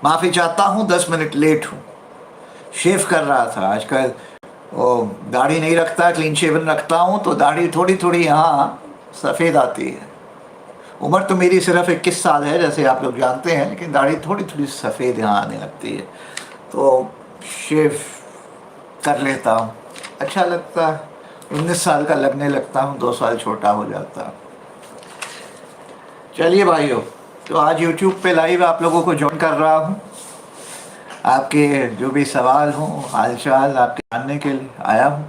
माफ़ी चाहता हूँ 10 मिनट लेट हूँ। शेव कर रहा था आजकल। वो दाढ़ी नहीं रखता, क्लीन शेवन रखता हूँ तो दाढ़ी थोड़ी थोड़ी यहाँ सफ़ेद आती है। उम्र तो मेरी सिर्फ 21 साल है जैसे आप लोग जानते हैं, लेकिन दाढ़ी थोड़ी थोड़ी सफ़ेद यहाँ आने लगती है तो शेव कर लेता हूँ। अच्छा लगता है। 19 साल का लगने लगता हूँ, 2 साल छोटा हो जाता। चलिए भाइयों, तो आज यूट्यूब पे लाइव आप लोगों को ज्वाइन कर रहा हूँ। आपके जो भी सवाल हों, हालचाल आपके जानने के लिए आया हूँ।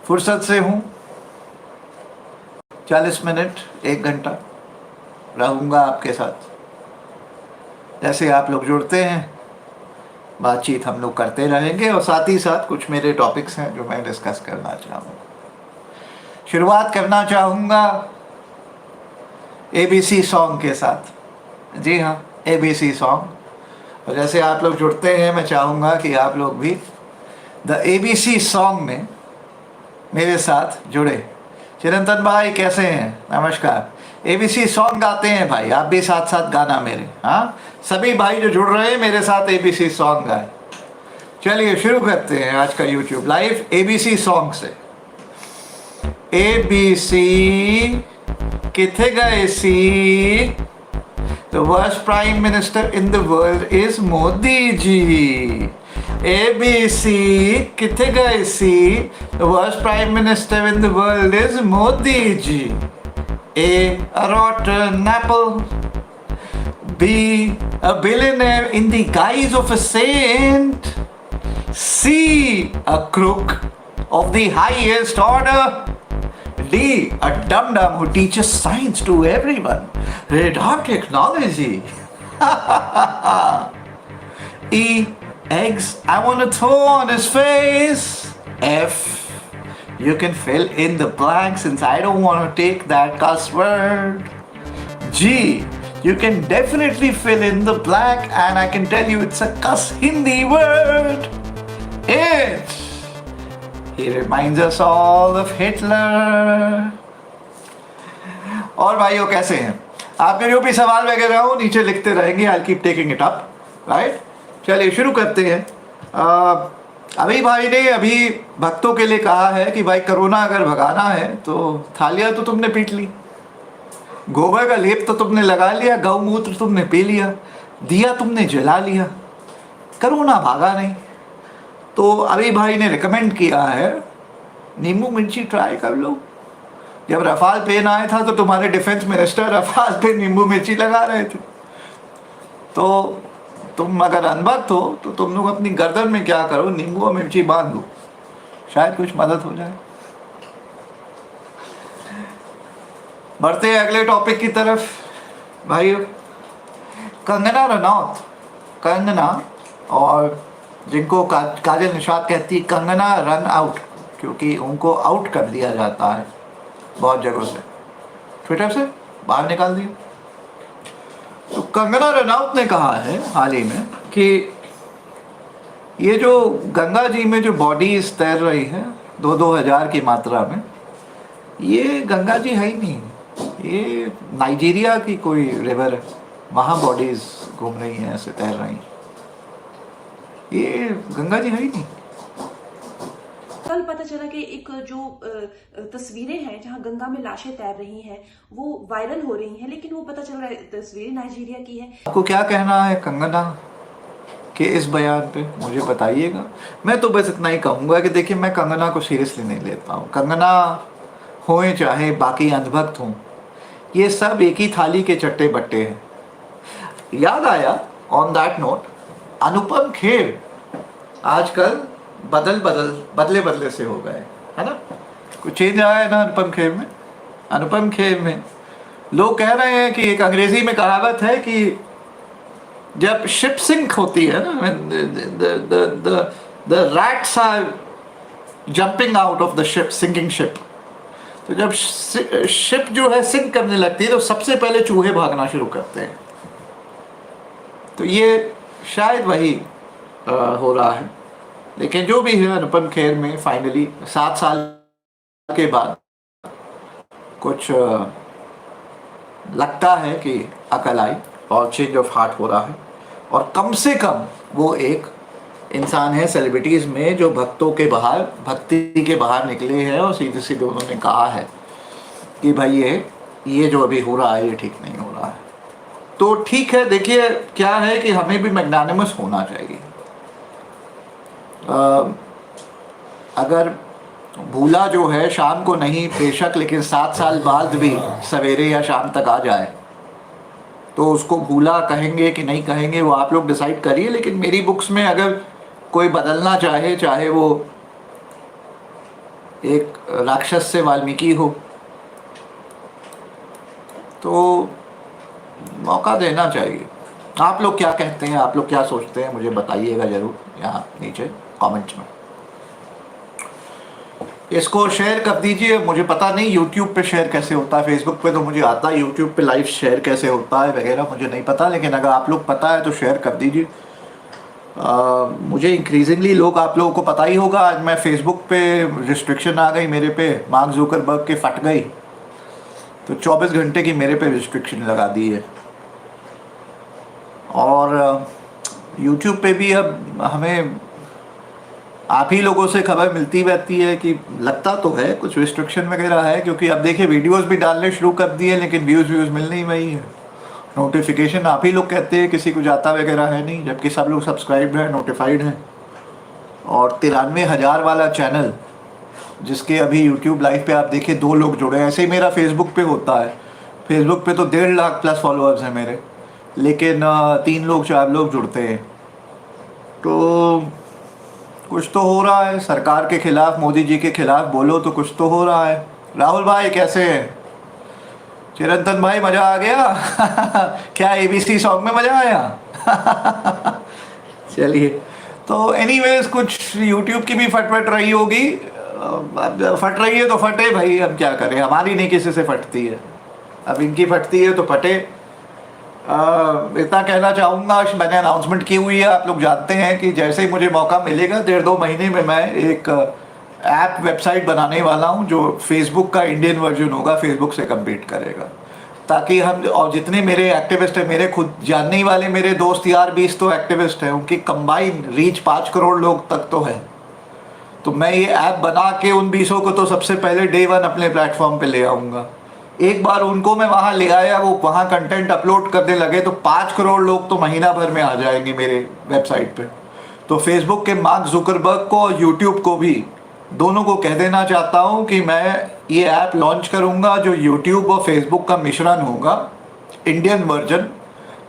फुर्सत से हूँ। 40 मिनट 1 घंटा रहूँगा आपके साथ। जैसे आप लोग जुड़ते हैं, बातचीत हम लोग करते रहेंगे और साथ ही साथ कुछ मेरे टॉपिक्स हैं जो मैं डिस्कस करना चाहूँगा। शुरुआत करना चाहूँगा ABC सॉन्ग के साथ। जी हाँ, ABC सॉन्ग। और जैसे आप लोग जुड़ते हैं, मैं चाहूँगा कि आप लोग भी द ABC सॉन्ग में मेरे साथ जुड़े। चिरंतन भाई कैसे हैं? नमस्कार। ABC सॉन्ग गाते हैं भाई, आप भी साथ साथ गाना मेरे। हाँ, सभी भाई जो जुड़ रहे हैं मेरे साथ ABC सॉन्ग गाए। चलिए शुरू करते हैं आज का यूट्यूब लाइव ABC सॉन्ग से। ABC किथे गए सी? The worst prime minister in the world is Modi ji. ABC किथे गए सी? The worst prime minister in the world is Modi ji. A rotten apple. B a billionaire in the guise of a saint. C a crook of the highest order. D a dum-dum who teaches science to everyone. Radar technology. E eggs I want to throw on his face. F you can fill in the blank since I don't want to take that cuss word. G you can definitely fill in the blank and I can tell you it's a cuss Hindi word. H he reminds us all of Hitler. और भाइयों कैसे हैं? आपके जो भी सवाल वगैरह हो नीचे लिखते रहेंगे। I'll keep taking it up, right? चलिए शुरू करते हैं। अभी भाई ने अभी भक्तों के लिए कहा है कि भाई कोरोना अगर भगाना है तो थालियां तो तुमने पीट ली, गोबर का लेप तो तुमने लगा लिया, गौमूत्र तुमने पी लिया, दिया तुमने जला लिया, कोरोना भागा नहीं। तो अभी भाई ने रिकमेंड किया है नींबू मिर्ची ट्राई कर लो। जब रफाल प्लेन आया था तो तुम्हारे डिफेंस मिनिस्टर रफाल पे नींबू मिर्ची लगा रहे थे। तो तुम अगर अनभक्त हो तो तुम लोग अपनी गर्दन में क्या करो, नींबू और मिर्ची बांध दो, शायद कुछ मदद हो जाए। बढ़ते हैं अगले टॉपिक की तरफ भाइयों। कंगना रनौत, कंगना, और जिनको काजल निषाद कहती है कंगना रन आउट, क्योंकि उनको आउट कर दिया जाता है बहुत जगहों से, ट्विटर से बाहर निकाल दिया। तो कंगना रनौत ने कहा है हाल ही में कि ये जो गंगा जी में जो बॉडीज तैर रही है 2,000 की मात्रा में, ये गंगा जी है ही नहीं, ये नाइजीरिया की कोई रिवर है, वहाँ बॉडीज घूम रही हैं, ऐसे तैर रही हैं। ये गंगा जी है ही नहीं। कल पता चला कि एक जो तस्वीरें हैं जहां गंगा में लाशें तैर रही हैं वो वायरल हो रही हैं, लेकिन वो पता चल रहा है तस्वीरें नाइजीरिया की है। आपको क्या कहना है कंगना के इस बयान पे, मुझे बताइएगा। मैं तो बस इतना ही कहूँगा कि देखिए, मैं कंगना को सीरियसली नहीं लेता हूँ। कंगना होए चाहे बाकी अंधभक्त हों, ये सब एक ही थाली के चट्टे बट्टे हैं। याद आया on that note, Anupam Kher आजकल बदले से हो गए, है ना? कुछ चेंज आया है ना अनुपम खेर में। अनुपम खेर में लोग कह रहे हैं कि एक अंग्रेजी में कहावत है कि जब शिप सिंक होती है ना, the rats are jumping out of the ship, sinking ship, तो जब शिप जो है सिंक करने लगती है तो सबसे पहले चूहे भागना शुरू करते हैं। तो ये शायद वही हो रहा है। लेकिन जो भी है, अनुपम खेर में फाइनली 7 साल के बाद कुछ लगता है कि अकल आई और चेंज ऑफ हार्ट हो रहा है। और कम से कम वो एक इंसान है सेलिब्रिटीज़ में जो भक्तों के बाहर, भक्ति के बाहर निकले हैं और सीधे सीधे उन्होंने कहा है कि भाई ये जो अभी हो रहा है ये ठीक नहीं हो रहा है। तो ठीक है, देखिए क्या है कि हमें भी मैग्नानिमस होना चाहिए। अगर भूला जो है शाम को नहीं बेशक, लेकिन 7 साल बाद भी सवेरे या शाम तक आ जाए तो उसको भूला कहेंगे कि नहीं कहेंगे वो आप लोग डिसाइड करिए। लेकिन मेरी बुक्स में अगर कोई बदलना चाहे, चाहे वो एक राक्षस से वाल्मीकि हो, तो मौका देना चाहिए। आप लोग क्या कहते हैं, आप लोग क्या सोचते हैं, मुझे बताइएगा ज़रूर यहाँ नीचे कमेंट्स में। इसको शेयर कर दीजिए। मुझे पता नहीं यूट्यूब पे शेयर कैसे होता है, फेसबुक पे तो मुझे आता है, यूट्यूब पे लाइव शेयर कैसे होता है वगैरह मुझे नहीं पता, लेकिन अगर आप लोग पता है तो शेयर कर दीजिए। मुझे इंक्रीजिंगली लोग, आप लोगों को पता ही होगा, आज मैं फेसबुक पे रिस्ट्रिक्शन आ गई मेरे पे, मार्क जुकरबर्ग के फट गई, तो 24 घंटे की मेरे पे रिस्ट्रिक्शन लगा दी है। और यूट्यूब पे भी अब हमें आप ही लोगों से खबर मिलती रहती है कि लगता तो है कुछ रिस्ट्रिक्शन वगैरह है, क्योंकि अब देखिए वीडियोस भी डालने शुरू कर दिए लेकिन व्यूज़ मिल नहीं रही है। नोटिफिकेशन आप ही लोग कहते हैं किसी को जाता वगैरह है नहीं, जबकि सब लोग सब्सक्राइब हैं, नोटिफाइड हैं। और 93,000 वाला चैनल जिसके अभी यूट्यूब लाइव पे आप देखिए 2 लोग जुड़े हैं, ऐसे ही मेरा फेसबुक पे होता है। फेसबुक पे तो 1.5 लाख प्लस फॉलोअर्स हैं मेरे, लेकिन 3 लोग 4 लोग जुड़ते हैं। तो कुछ तो हो रहा है सरकार के खिलाफ, मोदी जी के खिलाफ बोलो तो कुछ तो हो रहा है। राहुल भाई कैसे हैं? चिरंतन भाई मज़ा आ गया क्या एबीसी सॉन्ग में मज़ा आया चलिए, तो एनीवेज कुछ यूट्यूब की भी फट रही होगी। अब फट रही है तो फटे भाई, अब क्या करें, हमारी नहीं किसी से फटती है, अब इनकी फटती है तो फटे। इतना कहना चाहूँगा, मैंने अनाउंसमेंट की हुई है, आप लोग जानते हैं कि जैसे ही मुझे मौका मिलेगा 1.5-2 महीने में मैं एक ऐप वेबसाइट बनाने वाला हूँ जो फेसबुक का इंडियन वर्जन होगा, फेसबुक से कम्पीट करेगा, ताकि हम और जितने मेरे एक्टिविस्ट हैं, मेरे खुद जानने ही वाले मेरे दोस्त यार 20 तो एक्टिविस्ट हैं, उनकी कंबाइन रीच 5 करोड़ लोग तक तो है। तो मैं ये ऐप बना के उन 20 को तो सबसे पहले डे 1 अपने प्लेटफॉर्म पे ले आऊँगा। एक बार उनको मैं वहाँ ले आया, वो वहाँ कंटेंट अपलोड करने लगे तो 5 करोड़ लोग तो महीना भर में आ जाएंगे मेरे वेबसाइट पे। तो फेसबुक के मार्क जुकरबर्ग को और यूट्यूब को भी, दोनों को कह देना चाहता हूँ कि मैं ये ऐप लॉन्च करूँगा जो यूट्यूब और फेसबुक का मिश्रण होगा, इंडियन वर्जन।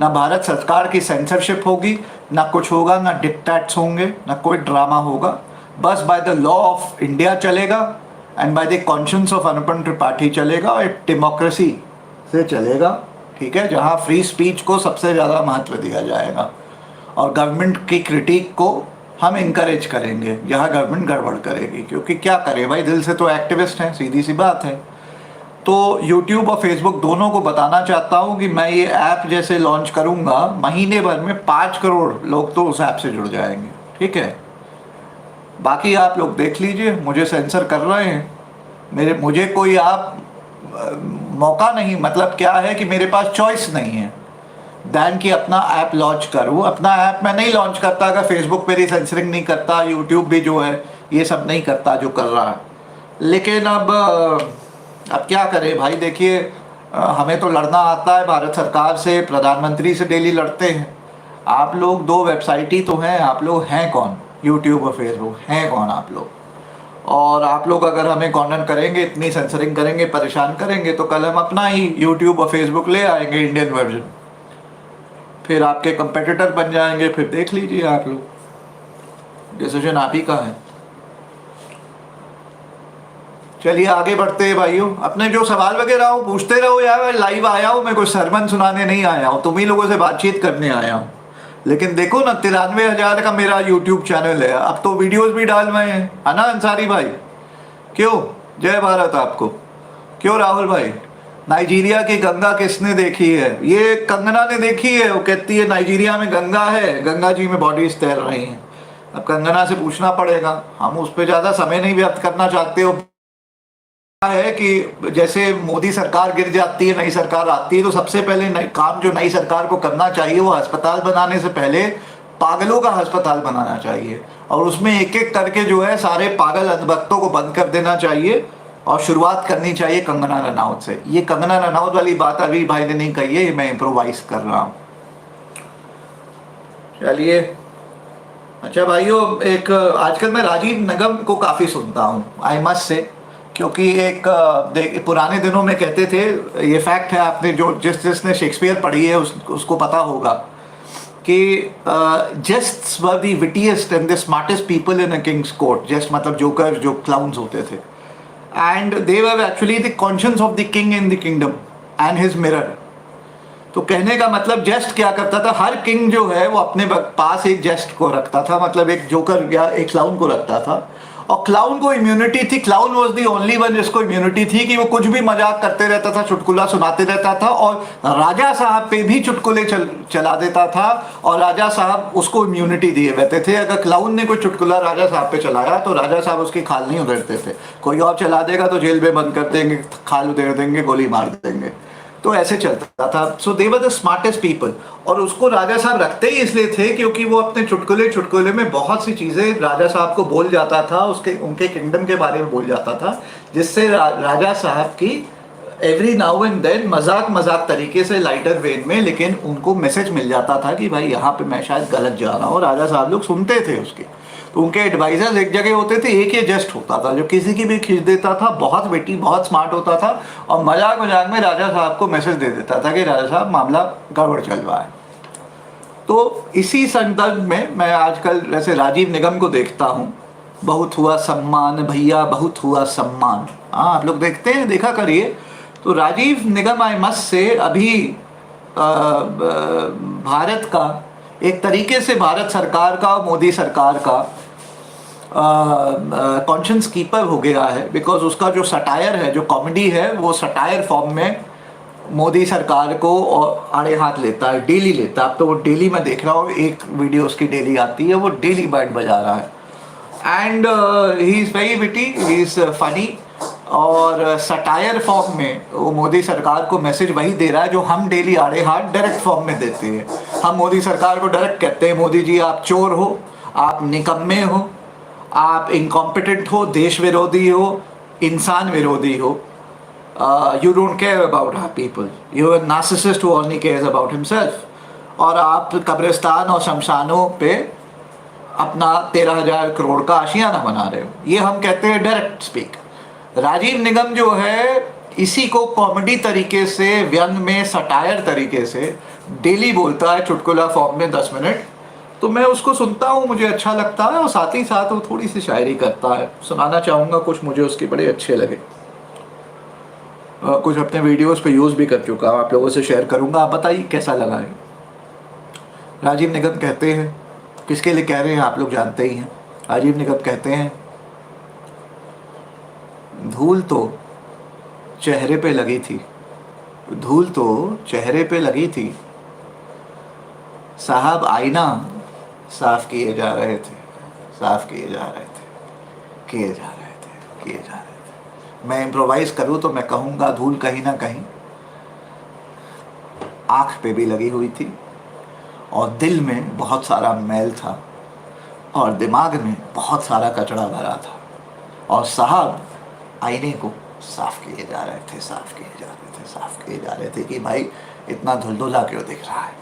ना भारत सरकार की सेंसरशिप होगी, ना कुछ होगा, ना डिक्टेट्स होंगे, ना कोई ड्रामा होगा, बस by the law of India चलेगा and by the conscience of Anupam Tripathi चलेगा, और एक डेमोक्रेसी से चलेगा, ठीक है, जहाँ फ्री स्पीच को सबसे ज़्यादा महत्व दिया जाएगा और गवर्नमेंट की क्रिटिक को हम इनकरेज करेंगे जहाँ गवर्नमेंट गड़बड़ करेगी, क्योंकि क्या करें भाई, दिल से तो एक्टिविस्ट हैं, सीधी सी बात है। तो यूट्यूब और फेसबुक दोनों को बताना चाहता हूँ कि मैं ये ऐप जैसे लॉन्च करूँगा, महीने भर में 5 करोड़ लोग तो उस ऐप से जुड़ जाएंगे, ठीक है। बाकी आप लोग देख लीजिए, मुझे सेंसर कर रहे हैं, मुझे कोई आप मौका नहीं, मतलब क्या है कि मेरे पास चॉइस नहीं है दैन कि अपना ऐप लॉन्च करूँ। अपना ऐप मैं नहीं लॉन्च करता अगर फेसबुक मेरी सेंसरिंग नहीं करता, यूट्यूब भी जो है ये सब नहीं करता जो कर रहा है। लेकिन अब क्या करें भाई, देखिए हमें तो लड़ना आता है भारत सरकार से, प्रधानमंत्री से डेली लड़ते हैं। आप लोग 2 वेबसाइट ही तो हैं, आप लोग हैं कौन, यूट्यूब और फेसबुक हैं कौन आप लोग? और आप लोग अगर हमें कॉर्नर करेंगे, इतनी सेंसरिंग करेंगे, परेशान करेंगे, तो कल हम अपना ही यूट्यूब और फेसबुक ले आएंगे इंडियन वर्जन, फिर आपके कंपेटिटर बन जाएंगे, फिर देख लीजिए आप लोग, डिसीजन आप ही का है। चलिए आगे बढ़ते हैं भाइयों, अपने जो सवाल वगैरह हो पूछते रहो यार, लाइव आया हूँ मैं, कोई सरमन सुनाने नहीं आया हूँ, तुम ही लोगों से बातचीत करने आया हूँ। लेकिन देखो ना 93,000 का मेरा यूट्यूब चैनल है, अब तो वीडियोस भी डाल रहे हैं, है ना अंसारी भाई? क्यों, जय भारत आपको। क्यों राहुल भाई, नाइजीरिया की गंगा किसने देखी है? ये कंगना ने देखी है, वो कहती है नाइजीरिया में गंगा है, गंगा जी में बॉडीज तैर रही हैं। अब कंगना से पूछना पड़ेगा, हम उस पर ज़्यादा समय नहीं व्यर्थ करना चाहते हो। है कि जैसे मोदी सरकार गिर जाती है, नई सरकार आती है, तो सबसे पहले काम जो नई सरकार को करना चाहिए वो अस्पताल बनाने से पहले पागलों का अस्पताल बनाना चाहिए, और उसमें एक एक करके जो है सारे पागल अंधभक्तों को बंद कर देना चाहिए, और शुरुआत करनी चाहिए कंगना रनौत से। ये कंगना रनौत वाली बात अभी भाई ने नहीं कही है, ये मैं इम्प्रोवाइज कर रहा हूँ। चलिए, अच्छा भाइयों, एक आजकल मैं राजीव निगम को काफ़ी सुनता हूँ, आई मस्ट से, क्योंकि एक पुराने दिनों में कहते थे, ये फैक्ट है, आपने जो जिसने शेक्सपियर पढ़ी है उसको पता होगा कि jesters were the wittiest and the smartest people in a king's court. Jester मतलब जोकर, जो क्लाउन्स होते थे, and they were actually the conscience of the king in the kingdom and his mirror. तो कहने का मतलब जेस्ट क्या करता था, हर किंग जो है वो अपने पास एक जेस्ट को रखता था, मतलब एक जोकर या एक क्लाउन को रखता था, और क्लाउन को इम्यूनिटी थी। Clown was the only one जिसको इम्यूनिटी थी कि वो कुछ भी मजाक करते रहता था, चुटकुला सुनाते रहता था, और राजा साहब पे भी चुटकुले चला देता था, और राजा साहब उसको इम्यूनिटी दिए रहते थे। अगर क्लाउन ने कोई चुटकुला राजा साहब पे चलाया तो राजा साहब उसकी खाल नहीं उधेड़ते थे, कोई और चला देगा तो जेल में बंद कर देंगे, खाल उधेड़ देंगे, गोली मार देंगे। तो ऐसे चलता था। सो दे वर द स्मार्टेस्ट पीपल, और उसको राजा साहब रखते ही इसलिए थे क्योंकि वो अपने चुटकुले में बहुत सी चीज़ें राजा साहब को बोल जाता था, उसके उनके किंगडम के बारे में बोल जाता था, जिससे राजा साहब की एवरी नाउ एंड देन मजाक तरीके से, लाइटर वेन में, लेकिन उनको मैसेज मिल जाता था कि भाई यहाँ पे मैं शायद गलत जा रहा हूँ, और राजा साहब लोग सुनते थे उसके। तो उनके एडवाइजर्स एक जगह होते थे, एक ये जस्ट होता था जो किसी की भी खींच देता था, बहुत बेटी बहुत स्मार्ट होता था, और मजाक में राजा साहब को मैसेज दे देता था कि राजा साहब मामला गड़बड़ चल रहा है। तो इसी संदर्भ में मैं आजकल जैसे राजीव निगम को देखता हूँ, बहुत हुआ सम्मान भैया, बहुत हुआ सम्मान। हाँ, आप लोग देखते हैं, देखा करिए। तो राजीव निगम आई मस्ट से अभी भारत का एक तरीके से, भारत सरकार का, मोदी सरकार का कॉन्शियंस कीपर हो गया है, बिकॉज उसका जो सटायर है, जो कॉमेडी है, वो सटायर फॉर्म में मोदी सरकार को आड़े हाथ लेता है, डेली लेता है। अब तो वो डेली, मैं देख रहा हूँ, एक वीडियो उसकी डेली आती है, वो डेली बैंड बजा रहा है, and he is very witty, he is funny, और सटायर फॉर्म में वो मोदी सरकार को मैसेज वही दे रहा है जो हम डेली आड़े हाथ डायरेक्ट फॉर्म में देते हैं। हम मोदी सरकार को डायरेक्ट कहते हैं, मोदी जी आप चोर हो, आप निकम्मे हो, आप इनकॉम्पिटेंट हो, देश विरोधी हो, इंसान विरोधी हो, you don't care about our people, you are narcissist who only cares about himself, और आप कब्रिस्तान और शमशानों पे अपना 13,000 करोड़ का आशियाना बना रहे हो। ये हम कहते हैं डायरेक्ट स्पीक। राजीव निगम जो है इसी को कॉमेडी तरीके से, व्यंग में, सटायर तरीके से डेली बोलता है, चुटकुला फॉर्म में 10 मिनट। तो मैं उसको सुनता हूँ, मुझे अच्छा लगता है, और साथ ही साथ वो थोड़ी सी शायरी करता है। सुनाना चाहूँगा कुछ, मुझे उसके बड़े अच्छे लगे, कुछ अपने वीडियोस पे यूज़ भी कर चुका हूँ, आप लोगों से शेयर करूँगा, आप बताइए कैसा लगा है। राजीव निगम कहते हैं, किसके लिए कह रहे हैं आप लोग जानते ही हैं। राजीव निगम कहते हैं, धूल तो चेहरे पे लगी थी, धूल तो चेहरे पे लगी थी, साहब आईना साफ किए जा रहे थे, साफ किए जा रहे थे, किए जा रहे थे, किए जा रहे थे। मैं इम्प्रोवाइज करूँ तो मैं कहूँगा, धूल कहीं ना कहीं आँख पे भी लगी हुई थी, और दिल में बहुत सारा मैल था, और दिमाग में बहुत सारा कचरा भरा था, और साहब आईने को साफ किए जा रहे थे, साफ किए जा रहे थे, साफ किए जा रहे थे कि भाई इतना धुलधुला क्यों दिख रहा है।